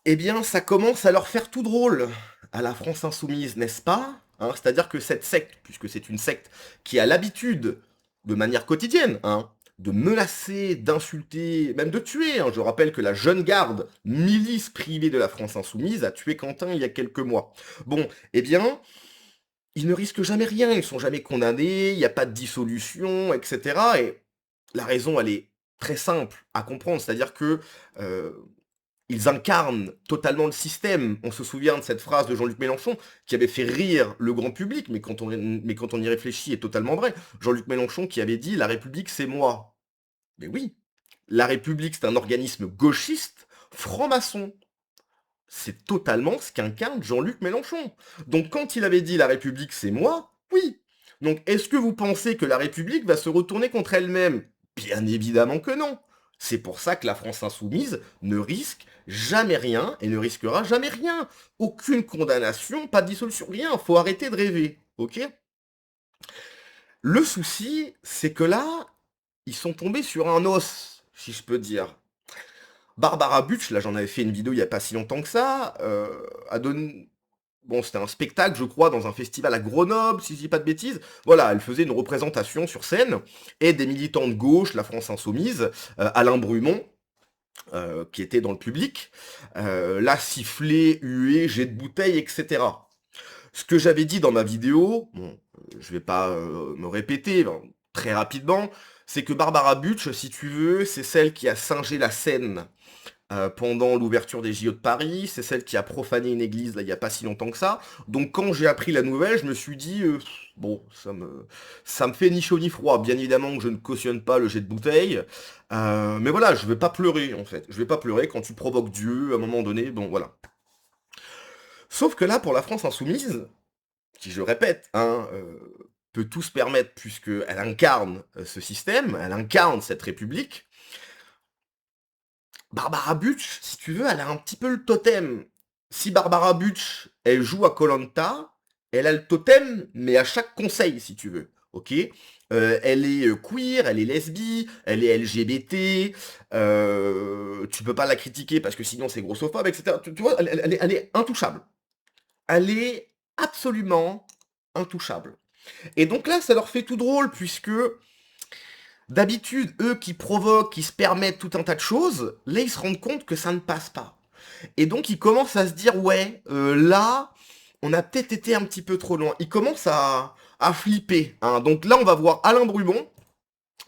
Eh bien, ça commence à leur faire tout drôle à la France insoumise, n'est-ce pas? Hein, c'est-à-dire que cette secte, puisque c'est une secte qui a l'habitude, de manière quotidienne, hein, de menacer, d'insulter, même de tuer, hein. Je rappelle que la Jeune Garde, milice privée de la France insoumise, a tué Quentin il y a quelques mois. Bon, eh bien, ils ne risquent jamais rien, ils sont jamais condamnés, il n'y a pas de dissolution, etc. Et la raison, elle est très simple à comprendre, c'est-à-dire que euh, ils incarnent totalement le système. On se souvient de cette phrase de Jean-Luc Mélenchon qui avait fait rire le grand public, mais quand on y réfléchit, est totalement vrai. Jean-Luc Mélenchon qui avait dit «La République, c'est moi». Mais oui, la République, c'est un organisme gauchiste, franc-maçon. C'est totalement ce qu'incarne Jean-Luc Mélenchon. Donc quand il avait dit «La République, c'est moi», oui. Donc est-ce que vous pensez que la République va se retourner contre elle-même? Bien évidemment que non. C'est pour ça que la France insoumise ne risque jamais rien et ne risquera jamais rien. Aucune condamnation, pas de dissolution, rien. Faut arrêter de rêver, ok? Le souci, c'est que là, ils sont tombés sur un os, si je peux dire. Barbara Butch, là j'en avais fait une vidéo il y a pas si longtemps que ça, a donné... Bon, c'était un spectacle, je crois, dans un festival à Grenoble, si je dis pas de bêtises. Voilà, elle faisait une représentation sur scène, et des militants de gauche, la France Insoumise, Alain Brumont, qui était dans le public, l'a sifflé, hué, jet de bouteille, etc. Ce que j'avais dit dans ma vidéo, bon, je vais pas me répéter très rapidement, c'est que Barbara Butch, si tu veux, c'est celle qui a singé la scène pendant l'ouverture des JO de Paris, c'est celle qui a profané une église là il y a pas si longtemps que ça. Donc quand j'ai appris la nouvelle, je me suis dit bon, ça me fait ni chaud ni froid. Bien évidemment que je ne cautionne pas le jet de bouteille, mais voilà, je vais pas pleurer en fait. Je vais pas pleurer quand tu provoques Dieu à un moment donné. Bon voilà. Sauf que là, pour la France insoumise, qui je répète, hein, peut tout se permettre puisque elle incarne ce système, elle incarne cette république. Barbara Butch, si tu veux, elle a un petit peu le totem. Si Barbara Butch, elle joue à koh elle a le totem, mais à chaque conseil, si tu veux. Ok. Elle est queer, elle est lesbi, elle est LGBT. Tu peux pas la critiquer parce que sinon c'est grossophobe, etc. Tu vois, elle est intouchable. Elle est absolument intouchable. Et donc là, ça leur fait tout drôle puisque d'habitude, eux qui provoquent, qui se permettent tout un tas de choses, là ils se rendent compte que ça ne passe pas. Et donc ils commencent à se dire ouais, là, on a peut-être été un petit peu trop loin. Ils commencent à flipper, hein. Donc là on va voir Alain Brumont,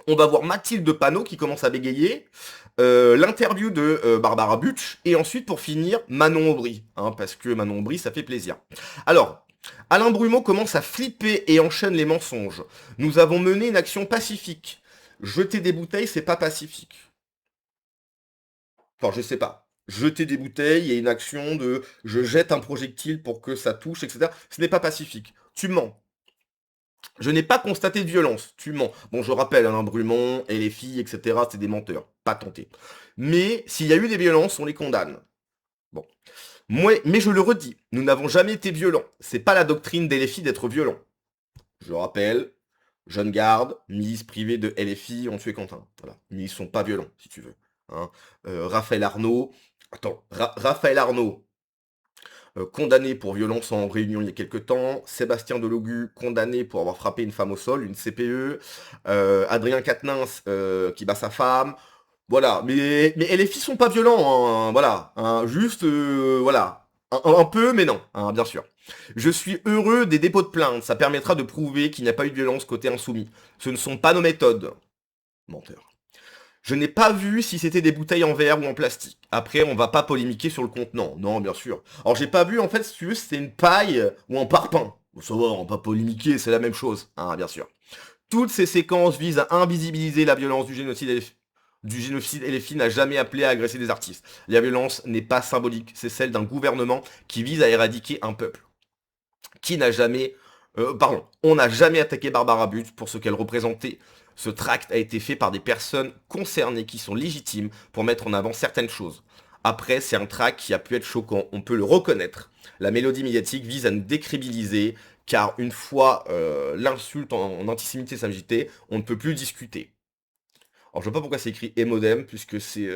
on va voir Mathilde Panot qui commence à bégayer, l'interview de Barbara Butch, et ensuite pour finir Manon Aubry, hein, parce que Manon Aubry ça fait plaisir. Alors, Alain Brumont commence à flipper et enchaîne les mensonges. Nous avons mené une action pacifique. Jeter des bouteilles, c'est pas pacifique. Enfin, je sais pas. Jeter des bouteilles et une action de je jette un projectile pour que ça touche, etc. Ce n'est pas pacifique. Tu mens. Je n'ai pas constaté de violence. Tu mens. Bon, je rappelle, Alain Brumont et les filles, etc., c'est des menteurs. Pas tenté. Mais s'il y a eu des violences, on les condamne. Bon. Moi, mais je le redis, nous n'avons jamais été violents. C'est pas la doctrine des LFI d'être violent. Je rappelle, Jeune Garde, milice privée de LFI ont tué Quentin. Voilà. Mais ils sont pas violents, si tu veux. Hein. Raphaël Arnaud. Attends, Raphaël Arnaud, condamné pour violence en réunion il y a quelques temps. Sébastien Delogu, condamné pour avoir frappé une femme au sol, une CPE. Adrien Quatennens, qui bat sa femme. Voilà, mais LFI sont pas violents, hein, voilà. Hein, juste, voilà. Un peu, mais non, hein, bien sûr. Je suis heureux des dépôts de plainte, ça permettra de prouver qu'il n'y a pas eu de violence côté insoumis. Ce ne sont pas nos méthodes. Menteur. Je n'ai pas vu si c'était des bouteilles en verre ou en plastique. Après, on va pas polémiquer sur le contenant. Non, bien sûr. Alors, j'ai pas vu, en fait, si tu veux, si c'était une paille ou un parpaing. Bon, ça va, on va pas polémiquer, c'est la même chose. Hein, bien sûr. Toutes ces séquences visent à invisibiliser la violence du génocide et les filles n'a jamais appelé à agresser des artistes. La violence n'est pas symbolique, c'est celle d'un gouvernement qui vise à éradiquer un peuple. Qui n'a jamais... pardon, on n'a jamais attaqué Barbara Butte pour ce qu'elle représentait. Ce tract a été fait par des personnes concernées qui sont légitimes pour mettre en avant certaines choses. Après, c'est un tract qui a pu être choquant, on peut le reconnaître. La mélodie médiatique vise à nous décrédibiliser, car une fois l'insulte en antisémité s'agitée, on ne peut plus discuter. Alors je vois pas pourquoi c'est écrit Emodem, puisque c'est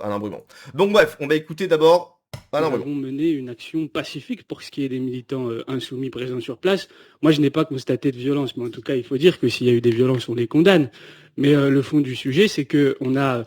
Alain Brumant. Donc bref, on va écouter d'abord nous avons mené une action pacifique pour ce qui est des militants insoumis présents sur place. Moi, je n'ai pas constaté de violence, mais en tout cas, il faut dire que s'il y a eu des violences, on les condamne. Mais le fond du sujet, c'est que on a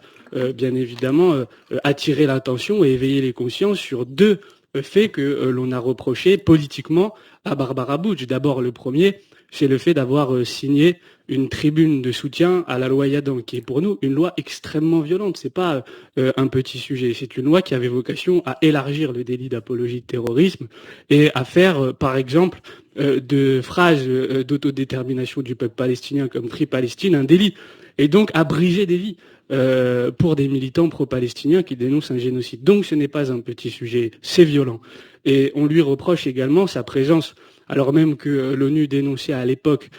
bien évidemment attiré l'attention et éveillé les consciences sur deux faits que l'on a reprochés politiquement à Barbara Bush. D'abord, le premier, c'est le fait d'avoir signé une tribune de soutien à la loi Yadan, qui est pour nous une loi extrêmement violente. C'est pas un petit sujet. C'est une loi qui avait vocation à élargir le délit d'apologie de terrorisme et à faire, par exemple, de phrases d'autodétermination du peuple palestinien comme Free Palestine un délit. Et donc à briser des vies pour des militants pro-palestiniens qui dénoncent un génocide. Donc ce n'est pas un petit sujet, c'est violent. Et on lui reproche également sa présence, alors même que l'ONU dénonçait à l'époque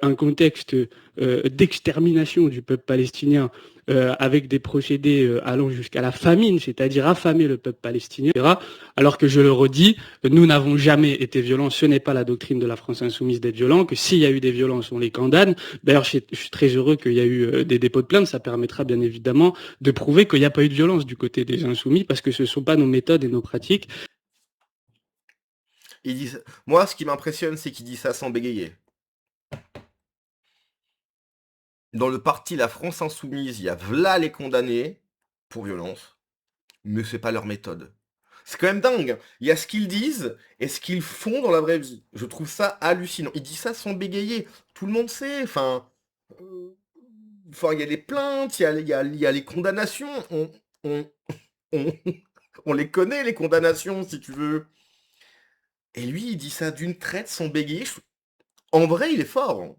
un contexte d'extermination du peuple palestinien avec des procédés allant jusqu'à la famine, c'est-à-dire affamer le peuple palestinien, etc. Alors que je le redis, nous n'avons jamais été violents, ce n'est pas la doctrine de la France insoumise d'être violent, que s'il y a eu des violences, on les condamne. D'ailleurs, je suis très heureux qu'il y a eu des dépôts de plainte, ça permettra bien évidemment de prouver qu'il n'y a pas eu de violence du côté des insoumis, parce que ce ne sont pas nos méthodes et nos pratiques. Moi, ce qui m'impressionne, c'est qu'il dit ça sans bégayer. Dans le parti La France Insoumise, il y a v'là les condamnés pour violence, mais c'est pas leur méthode. C'est quand même dingue. Il y a ce qu'ils disent et ce qu'ils font dans la vraie vie. Je trouve ça hallucinant. Il dit ça sans bégayer. Tout le monde sait. Enfin, il y a des plaintes, il y a les condamnations. On les connaît, les condamnations, si tu veux. Et lui, il dit ça d'une traite sans bégayer. En vrai, il est fort. Hein.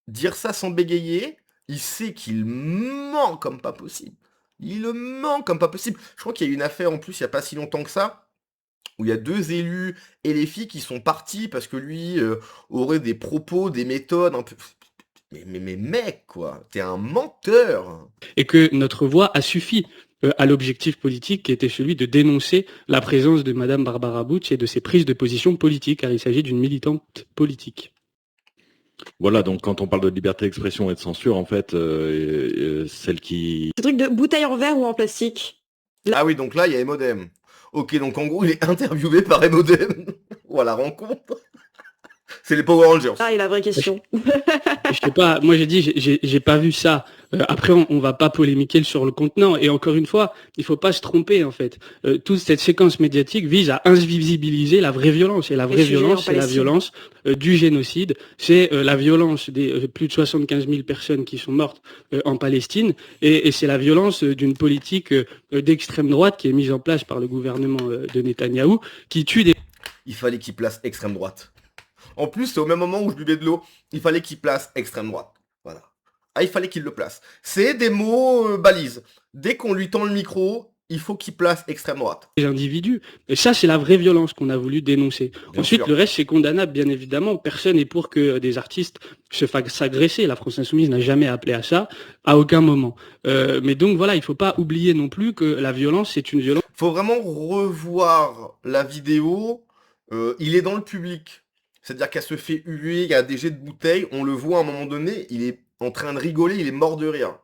Dire ça sans bégayer, il sait qu'il ment comme pas possible. Il le ment comme pas possible. Je crois qu'il y a eu une affaire en plus, il n'y a pas si longtemps que ça, où il y a 2 élus et les filles qui sont partis parce que lui aurait des propos, des méthodes un peu... Mais mec, quoi, t'es un menteur. Et que notre voix a suffi à l'objectif politique qui était celui de dénoncer la présence de Madame Barbara Bush et de ses prises de position politiques, car il s'agit d'une militante politique. Voilà, donc quand on parle de liberté d'expression et de censure, en fait, celle qui... Ce truc de bouteille en verre ou en plastique. Là... Ah oui, donc là, il y a Emodem. Ok, donc en gros, il est interviewé par Emodem. Ou à la rencontre. C'est les Power Rangers. Ah, et la vraie question. Je sais pas, moi j'ai dit, j'ai pas vu ça. Après, on va pas polémiquer sur le contenant. Et encore une fois, il faut pas se tromper en fait. Toute cette séquence médiatique vise à invisibiliser la vraie violence. Et la vraie violence, c'est la violence du génocide. C'est la violence des plus de 75 000 personnes qui sont mortes en Palestine. Et c'est la violence d'une politique d'extrême droite qui est mise en place par le gouvernement de Netanyahou, qui tue des... Il fallait qu'il place extrême droite. En plus, c'est au même moment où je buvais de l'eau, il fallait qu'il place extrême droite. Voilà. Ah, il fallait qu'il le place. C'est des mots balises. Dès qu'on lui tend le micro, il faut qu'il place extrême droite. Les individus. Et ça, c'est la vraie violence qu'on a voulu dénoncer. Bien Ensuite, sûr. Le reste, c'est condamnable, bien évidemment. Personne n'est pour que des artistes se fassent agresser. La France Insoumise n'a jamais appelé à ça, à aucun moment. Mais donc, voilà, il ne faut pas oublier non plus que la violence, c'est une violence. Il faut vraiment revoir la vidéo. Il est dans le public. C'est-à-dire qu'elle se fait huer, il y a des jets de bouteilles, on le voit à un moment donné, il est en train de rigoler, il est mort de rire.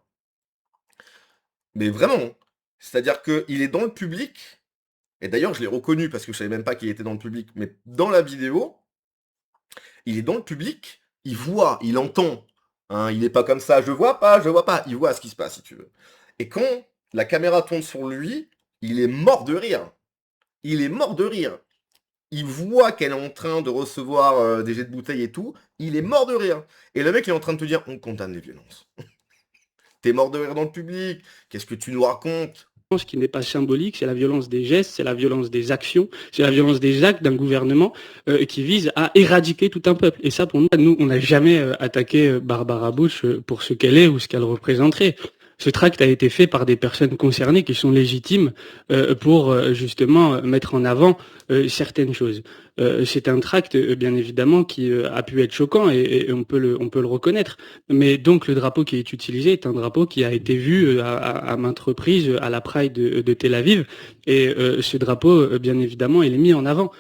Mais vraiment, c'est-à-dire qu'il est dans le public, et d'ailleurs je l'ai reconnu parce que je savais même pas qu'il était dans le public, mais dans la vidéo, il est dans le public, il voit, il entend, hein, il n'est pas comme ça, je vois pas, il voit ce qui se passe si tu veux. Et quand la caméra tourne sur lui, il est mort de rire. Il est mort de rire. Il voit qu'elle est en train de recevoir des jets de bouteilles et tout, il est mort de rire. Et le mec il est en train de te dire, on condamne les violences. T'es mort de rire dans le public, qu'est-ce que tu nous racontes ? Ce qui n'est pas symbolique, c'est la violence des gestes, c'est la violence des actions, c'est la violence des actes d'un gouvernement qui vise à éradiquer tout un peuple. Et ça, pour nous, on n'a jamais attaqué Barbara Bush pour ce qu'elle est ou ce qu'elle représenterait. Ce tract a été fait par des personnes concernées qui sont légitimes pour justement mettre en avant certaines choses. C'est un tract, bien évidemment, qui a pu être choquant et on peut le reconnaître. Mais donc le drapeau qui est utilisé est un drapeau qui a été vu à maintes reprises à la Pride de Tel Aviv. Et ce drapeau, bien évidemment, il est mis en avant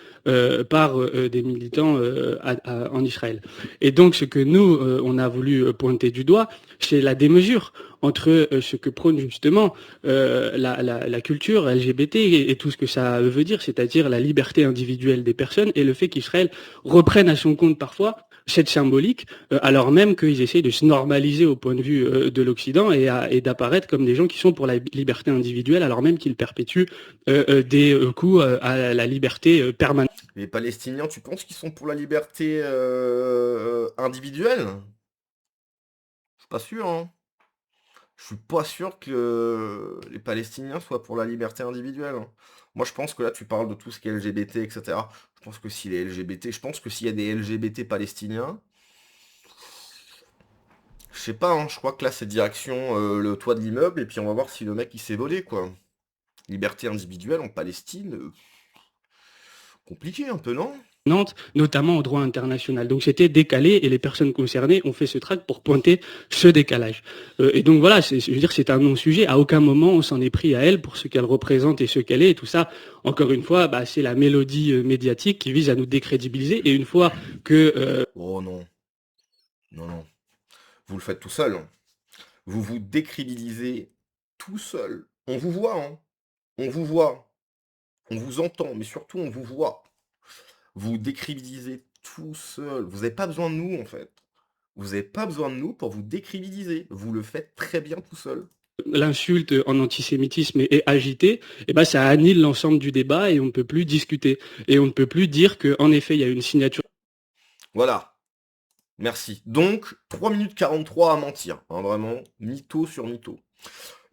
par des militants en Israël. Et donc ce que nous, on a voulu pointer du doigt, c'est la démesure entre ce que prône justement la culture LGBT et tout ce que ça veut dire, c'est-à-dire la liberté individuelle des personnes et le fait qu'Israël reprenne à son compte parfois cette symbolique, alors même qu'ils essayent de se normaliser au point de vue de l'Occident et d'apparaître comme des gens qui sont pour la liberté individuelle, alors même qu'ils perpétuent des coups à la liberté permanente. Les Palestiniens, tu penses qu'ils sont pour la liberté individuelle? Je suis pas sûr, hein. Je suis pas sûr que les Palestiniens soient pour la liberté individuelle, hein. Moi, je pense que là, tu parles de tout ce qui est LGBT, etc. Je pense que s'il est LGBT, je pense que s'il y a des LGBT palestiniens, je sais pas, hein, je crois que là, c'est direction le toit de l'immeuble, et puis on va voir si le mec, il s'est volé, quoi. Liberté individuelle en Palestine, compliqué un peu, non? Notamment au droit international. Donc c'était décalé et les personnes concernées ont fait ce tract pour pointer ce décalage. Et donc voilà, je veux dire, c'est un non-sujet. À aucun moment on s'en est pris à elle pour ce qu'elle représente et ce qu'elle est. Et tout ça, encore une fois, c'est la mélodie médiatique qui vise à nous décrédibiliser. Et une fois que... Oh non. Non, non. Vous le faites tout seul, hein. Vous vous décrédibilisez tout seul. On vous voit, hein. On vous voit. On vous entend, mais surtout on vous voit. Vous décrédibilisez tout seul. Vous n'avez pas besoin de nous, en fait. Vous n'avez pas besoin de nous pour vous décrédibiliser. Vous le faites très bien tout seul. L'insulte en antisémitisme est agitée, et ben ça annule l'ensemble du débat et on ne peut plus discuter. Et on ne peut plus dire qu'en effet, il y a une signature. Voilà. Merci. Donc, 3 minutes 43 à mentir. Hein, vraiment, mytho sur mytho.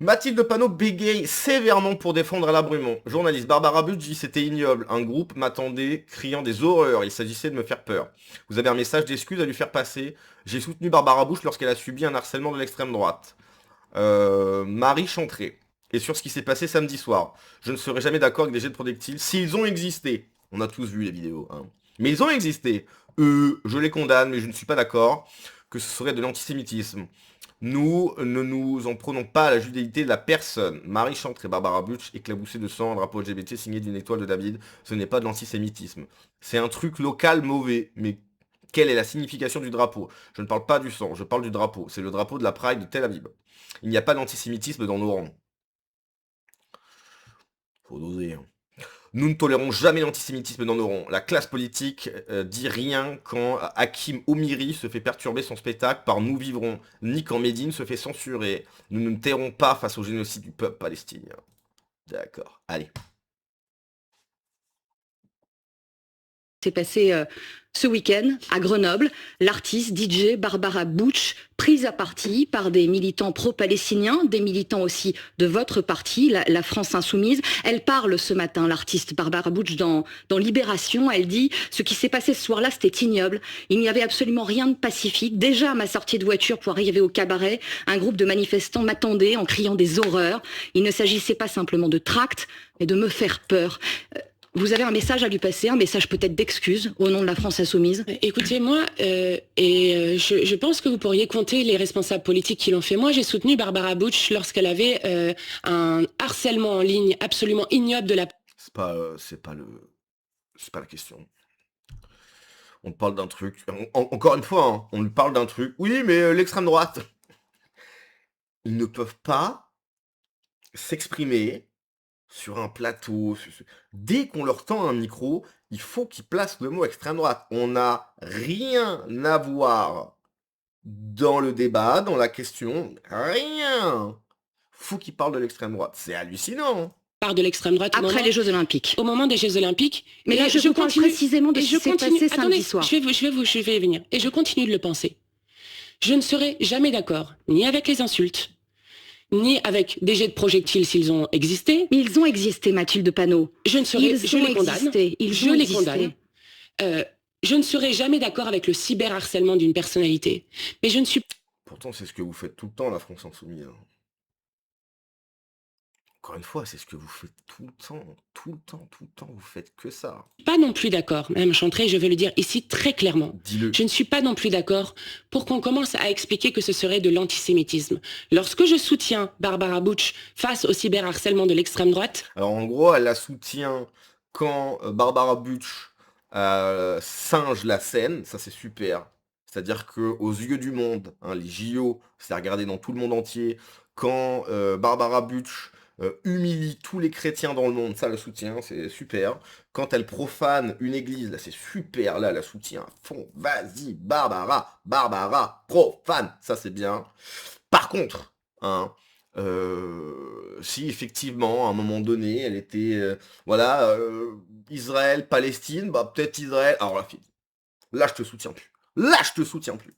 Mathilde Panot bégaye sévèrement pour défendre Alain Brumont. Journaliste Barbara Bush dit c'était ignoble. Un groupe m'attendait criant des horreurs. Il s'agissait de me faire peur. Vous avez un message d'excuse à lui faire passer. J'ai soutenu Barbara Bush lorsqu'elle a subi un harcèlement de l'extrême droite. Marie Chantré. Et sur ce qui s'est passé samedi soir. Je ne serai jamais d'accord avec des jets de projectiles s'ils ont existé. On a tous vu les vidéos. Hein. Mais ils ont existé. Je les condamne, mais je ne suis pas d'accord que ce serait de l'antisémitisme. Nous ne nous en prenons pas à la judéité de la personne. Marie Chantré, Barbara Bush, éclaboussée de sang, un drapeau LGBT signé d'une étoile de David, ce n'est pas de l'antisémitisme. C'est un truc local mauvais, mais quelle est la signification du drapeau? Je ne parle pas du sang, je parle du drapeau. C'est le drapeau de la Pride de Tel Aviv. Il n'y a pas d'antisémitisme dans nos rangs. Faut doser, hein. Nous ne tolérons jamais l'antisémitisme dans nos rangs. La classe politique dit rien quand Hakim Omiri se fait perturber son spectacle par Nous vivrons, ni quand Médine se fait censurer. Nous ne tairons pas face au génocide du peuple palestinien. D'accord, allez. C'est passé ce week-end à Grenoble. L'artiste DJ Barbara Bush, prise à partie par des militants pro-palestiniens, des militants aussi de votre parti, la France Insoumise. Elle parle ce matin, l'artiste Barbara Bush, dans Libération. Elle dit « Ce qui s'est passé ce soir-là, c'était ignoble. Il n'y avait absolument rien de pacifique. Déjà, à ma sortie de voiture pour arriver au cabaret, un groupe de manifestants m'attendait en criant des horreurs. Il ne s'agissait pas simplement de tracts, mais de me faire peur. » Vous avez un message à lui passer, un message peut-être d'excuse au nom de la France Insoumise? Écoutez-moi, je pense que vous pourriez compter les responsables politiques qui l'ont fait. Moi, j'ai soutenu Barbara Bush lorsqu'elle avait un harcèlement en ligne absolument ignoble de la... C'est pas la question. On parle d'un truc. Encore une fois, hein, on lui parle d'un truc. Oui, mais l'extrême droite. Ils ne peuvent pas s'exprimer sur un plateau. Dès qu'on leur tend un micro, il faut qu'ils placent le mot extrême droite. On n'a rien à voir dans le débat, dans la question. Rien. Faut qu'ils parlent de l'extrême droite. C'est hallucinant. Part de l'extrême droite après les Jeux Olympiques. Au moment des Jeux Olympiques. Mais là, je continue précisément de ce qui s'est passé samedi soir. Je vais y venir. Et je continue de le penser. Je ne serai jamais d'accord, ni avec les insultes, ni avec des jets de projectiles s'ils ont existé. Mais ils ont existé, Mathilde Panot. Je les condamne. Je ne serai jamais d'accord avec le cyberharcèlement d'une personnalité. Mais je ne suis... Pourtant, c'est ce que vous faites tout le temps, la France Insoumise. encore une fois, c'est ce que vous faites tout le temps, tout le temps, tout le temps, vous faites que ça. Pas non plus d'accord, Madame Chantrey, je veux le dire ici très clairement. Dis-le. Je ne suis pas non plus d'accord pour qu'on commence à expliquer que ce serait de l'antisémitisme. Lorsque je soutiens Barbara Bush face au cyberharcèlement de l'extrême droite, Alors en gros, elle la soutient quand Barbara Bush singe la scène, ça c'est super. C'est-à-dire que aux yeux du monde, hein, les JO, c'est regardé dans tout le monde entier, quand Barbara Bush humilie tous les chrétiens dans le monde, ça le soutient, c'est super. Quand elle profane une église, là c'est super, là elle la soutient à fond. Vas-y, Barbara, Barbara, profane, ça c'est bien. Par contre, hein, si effectivement, à un moment donné, elle était, voilà, Israël, Palestine, bah peut-être Israël. Alors là, je te soutiens plus. Là, je te soutiens plus.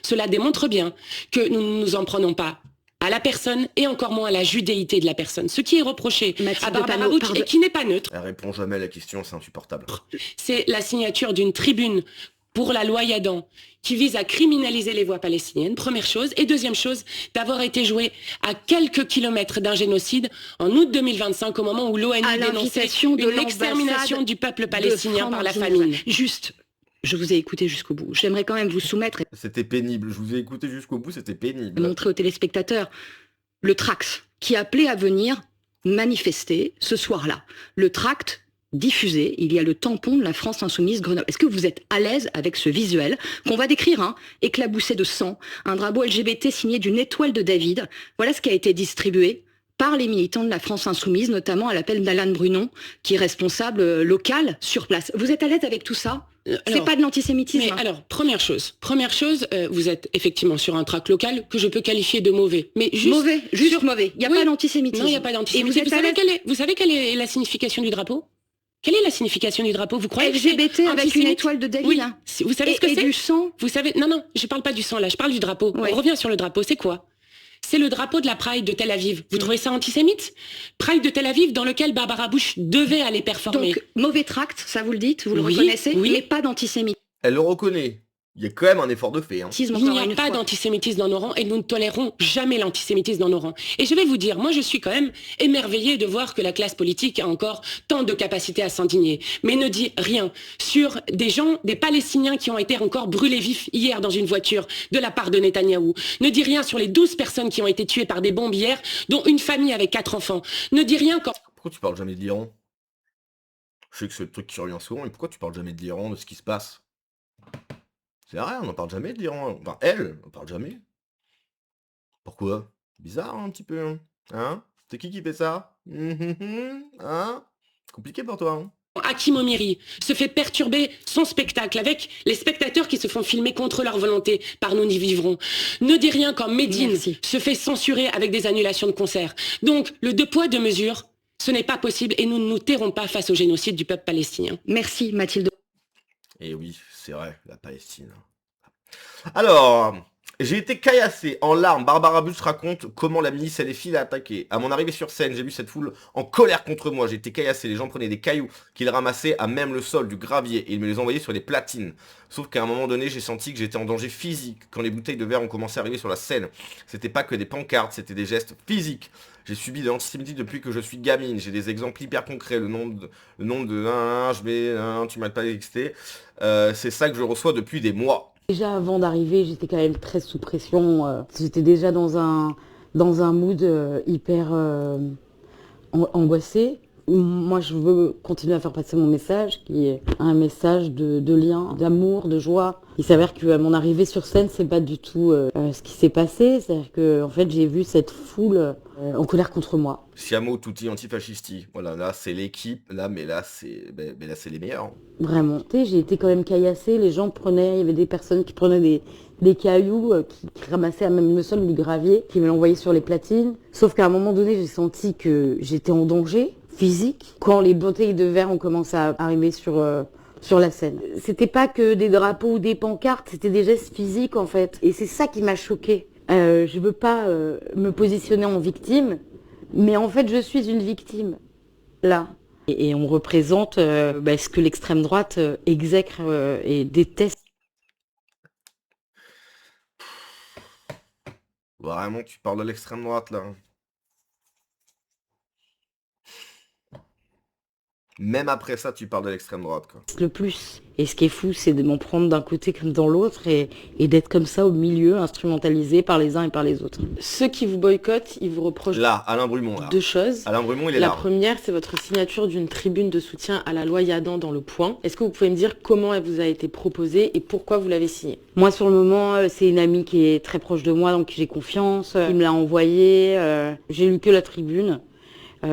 cela démontre bien que nous ne nous en prenons pas à la personne et encore moins à la judéité de la personne. Ce qui est reproché Mathilde à Barbara Panot, Bush pardon. et qui n'est pas neutre, Elle répond jamais à la question, c'est insupportable. c'est la signature d'une tribune pour la loi Yadan qui vise à criminaliser les voix palestiniennes, première chose. Et deuxième chose, d'avoir été joué à quelques kilomètres d'un génocide en août 2025, au moment où l'ONU À dénonçait l'invitation de l'extermination l'ambassade du peuple de palestinien par la France famine. Juste, je vous ai écouté jusqu'au bout. J'aimerais quand même vous soumettre et C'était pénible. Je vous ai écouté jusqu'au bout, c'était pénible. montrer aux téléspectateurs le tract qui appelait à venir manifester ce soir-là. Le tract diffusé, il y a le tampon de la France Insoumise Grenoble. Est-ce que vous êtes à l'aise avec ce visuel qu'on va décrire, hein, éclaboussé de sang, un drapeau LGBT signé d'une étoile de David? Voilà ce qui a été distribué par les militants de la France Insoumise, notamment à l'appel d'Alan Brunon, qui est responsable local sur place. Vous êtes à l'aise avec tout ça? C'est Alors, pas de l'antisémitisme, Mais hein. alors, première chose, vous êtes effectivement sur un tract local que je peux qualifier de mauvais. Mais juste Mauvais, juste mauvais. Il n'y a Oui. pas d'antisémitisme. Non, il n'y a pas Et d'antisémitisme. vous êtes à l'aise Vous savez quelle est la signification du drapeau? Quelle est la signification du drapeau? Vous croyez que c'est LGBT avec une antisémite? étoile de David, Oui. hein. Vous savez ce que Et c'est? du sang. Vous savez, non, je parle pas du sang là, je parle du drapeau. Ouais. On revient sur le drapeau, c'est quoi? C'est le drapeau de la Pride de Tel Aviv. Vous trouvez ça antisémite? Pride de Tel Aviv dans lequel Barbara Bush devait aller performer. Donc, mauvais tract, ça vous le dites, vous le Oui, reconnaissez, oui. mais pas d'antisémitisme. Elle le reconnaît. Il y a quand même un effort de fait. Hein. Il n'y encore a une pas fois. d'antisémitisme dans nos rangs et nous ne tolérons jamais l'antisémitisme dans nos rangs. Et je vais vous dire, moi je suis quand même émerveillée de voir que la classe politique a encore tant de capacité à s'indigner, mais ne dit rien sur des gens, des Palestiniens qui ont été encore brûlés vifs hier dans une voiture de la part de Netanyahou. Ne dit rien sur les 12 personnes qui ont été tuées par des bombes hier, dont une famille avec 4 enfants. Ne dit rien quand... Pourquoi tu parles jamais de l'Iran? Je sais que c'est le truc qui revient souvent, mais pourquoi tu parles jamais de l'Iran, de ce qui se passe? C'est vrai, on n'en parle jamais de l'Iran. Enfin, elle, on parle jamais. Pourquoi? Bizarre un petit peu. Hein? C'est qui fait ça? Hein? C'est compliqué pour toi. Hein? Hakim Omiri se fait perturber son spectacle avec les spectateurs qui se font filmer contre leur volonté par Nous n'y vivrons. Ne dit rien quand Médine Merci. se fait censurer avec des annulations de concerts. Donc, le deux poids, deux mesures, ce n'est pas possible et nous ne nous tairons pas face au génocide du peuple palestinien. Merci Mathilde. Et oui, c'est vrai, la Palestine. Alors, j'ai été caillassé en larmes. Barbara Bush raconte comment la milice et les filles l'a attaqué. À mon arrivée sur scène, j'ai vu cette foule en colère contre moi. J'ai été caillassé. Les gens prenaient des cailloux qu'ils ramassaient à même le sol, du gravier, et ils me les envoyaient sur des platines. Sauf qu'à un moment donné, j'ai senti que j'étais en danger physique quand les bouteilles de verre ont commencé à arriver sur la scène. C'était pas que des pancartes, c'était des gestes physiques. J'ai subi de l'antisémitisme depuis que je suis gamine. J'ai des exemples hyper concrets. Le nombre de je mets, tu m'as pas excité. C'est ça que je reçois depuis des mois. Déjà avant d'arriver, j'étais quand même très sous pression. J'étais déjà dans un mood hyper angoissé. Moi, je veux continuer à faire passer mon message, qui est un message de lien, d'amour, de joie. Il s'avère qu'à mon arrivée sur scène, c'est pas du tout ce qui s'est passé. C'est-à-dire que, en fait, j'ai vu cette foule en colère contre moi. Siamo tutti antifascisti. Voilà, là c'est l'équipe, mais là c'est les meilleurs. Vraiment. Tu sais, j'ai été quand même caillassée. Les gens prenaient, il y avait des personnes qui prenaient des cailloux, qui ramassaient à même le sol du gravier, qui me l'envoyaient sur les platines. Sauf qu'à un moment donné, j'ai senti que j'étais en danger physique quand les bouteilles de verre ont commencé à arriver sur la scène. C'était pas que des drapeaux ou des pancartes, c'était des gestes physiques en fait. Et c'est ça qui m'a choquée. Je veux pas me positionner en victime, mais en fait je suis une victime, là. Et on représente ce que l'extrême droite exècre et déteste. Vraiment, tu parles de l'extrême droite là. Même après ça, tu parles de l'extrême droite, quoi. Le plus. Et ce qui est fou, c'est de m'en prendre d'un côté comme dans l'autre et d'être comme ça au milieu, instrumentalisé par les uns et par les autres. Ceux qui vous boycottent, ils vous reprochent Là, Alain Brumont, là. 2 choses. Alain Brumont, il est La là. première, c'est votre signature d'une tribune de soutien à la loi Yadan dans Le Point. Est-ce que vous pouvez me dire comment elle vous a été proposée et pourquoi vous l'avez signée? Moi, sur le moment, c'est une amie qui est très proche de moi, donc j'ai confiance. Il me l'a envoyé. J'ai lu que la tribune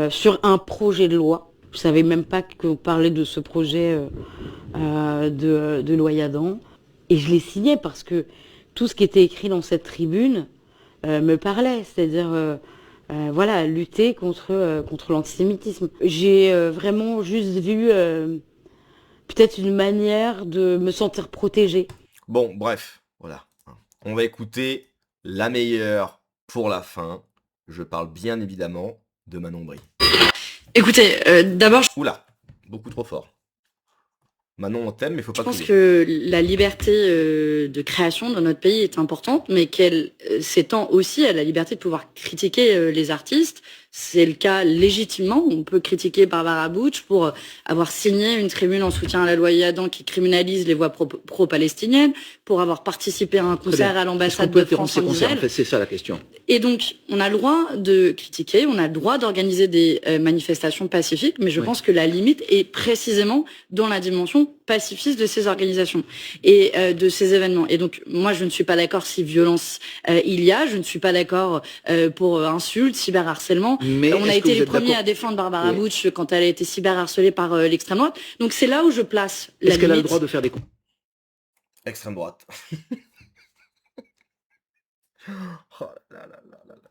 sur un projet de loi. Je savais même pas qu'on parlait de ce projet de loi Yadan. Et je l'ai signé parce que tout ce qui était écrit dans cette tribune me parlait. C'est-à-dire, voilà, lutter contre l'antisémitisme. J'ai vraiment juste vu peut-être une manière de me sentir protégée. Bon, bref, voilà. On va écouter la meilleure pour la fin. Je parle bien évidemment de Manon Brie. Écoutez, d'abord, Oula, beaucoup trop fort. Manon, on t'aime, mais faut pas je pense crier. que la liberté de création dans notre pays est importante, mais qu'elle s'étend aussi à la liberté de pouvoir critiquer les artistes. C'est le cas légitimement. On peut critiquer Barbara Butch pour avoir signé une tribune en soutien à la loi Yadan qui criminalise les voix pro-palestiniennes, pour avoir participé à un concert à l'ambassade de France en Israël. En fait, c'est ça la question. Et donc, on a le droit de critiquer, on a le droit d'organiser des manifestations pacifiques, mais je pense que la limite est précisément dans la dimension pacifiste de ces organisations et de ces événements. Et donc, moi, je ne suis pas d'accord si violence il y a, je ne suis pas d'accord pour insultes, cyberharcèlement. Mais On a est-ce que été vous les êtes premiers d'accord- à défendre Barbara Oui. Butch quand elle a été cyberharcelée par l'extrême droite. Donc, c'est là où je place la Est-ce qu'elle a le limite. droit de faire des Extrême droite. Oh là là là là là,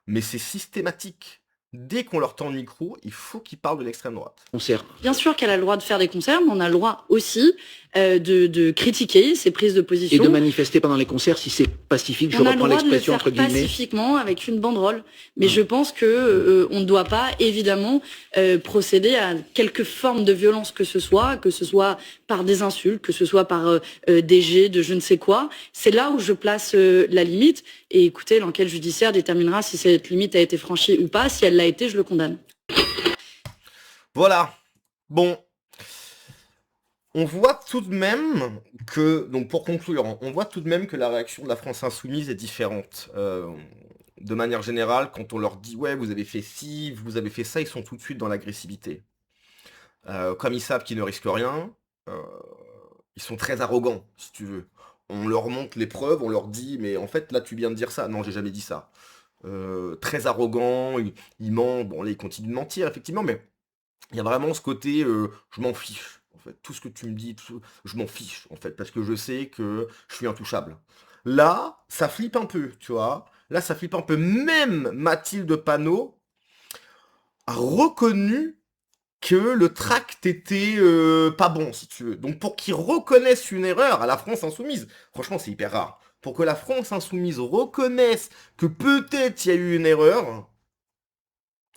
Mais c'est systématique. Dès qu'on leur tend le micro, il faut qu'ils parlent de l'extrême droite. concerts? Bien sûr qu'elle a le droit de faire des concerts, mais on a le droit aussi de critiquer ses prises de Et position. de manifester pendant les concerts si c'est pacifique, je On a le reprends droit de le l'expression faire entre guillemets. pacifiquement avec une banderole, mais je pense que on ne doit pas évidemment procéder à quelque forme de violence que ce soit par des insultes, que ce soit par des jets de je ne sais quoi. C'est là où je place la limite. Et écoutez, l'enquête judiciaire déterminera si cette limite a été franchie ou pas. Si elle l'a été, je le condamne. Voilà. Bon. On voit tout de même que, donc pour conclure, on voit tout de même que la réaction de la France Insoumise est différente. De manière générale, quand on leur dit « Ouais, vous avez fait ci, vous avez fait ça », ils sont tout de suite dans l'agressivité. Comme ils savent qu'ils ne risquent rien, ils sont très arrogants, si tu veux. On leur montre les preuves, on leur dit « Mais en fait, là, tu viens de dire ça. » Non, j'ai jamais dit ça. Très arrogant, ils mentent. Bon, là, ils continuent de mentir, effectivement, mais il y a vraiment ce côté je m'en fiche. En fait, tout ce que tu me dis, je m'en fiche, en fait, parce que je sais que je suis intouchable. Là, ça flippe un peu, tu vois. Là, ça flippe un peu. Même Mathilde Panot a reconnu que le tract était pas bon, si tu veux. Donc, pour qu'ils reconnaissent une erreur à la France Insoumise, franchement, c'est hyper rare. Pour que la France Insoumise reconnaisse que peut-être il y a eu une erreur,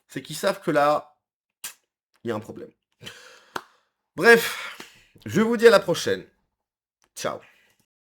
c'est qu'ils savent que là, il y a un problème. Bref, je vous dis à la prochaine. Ciao.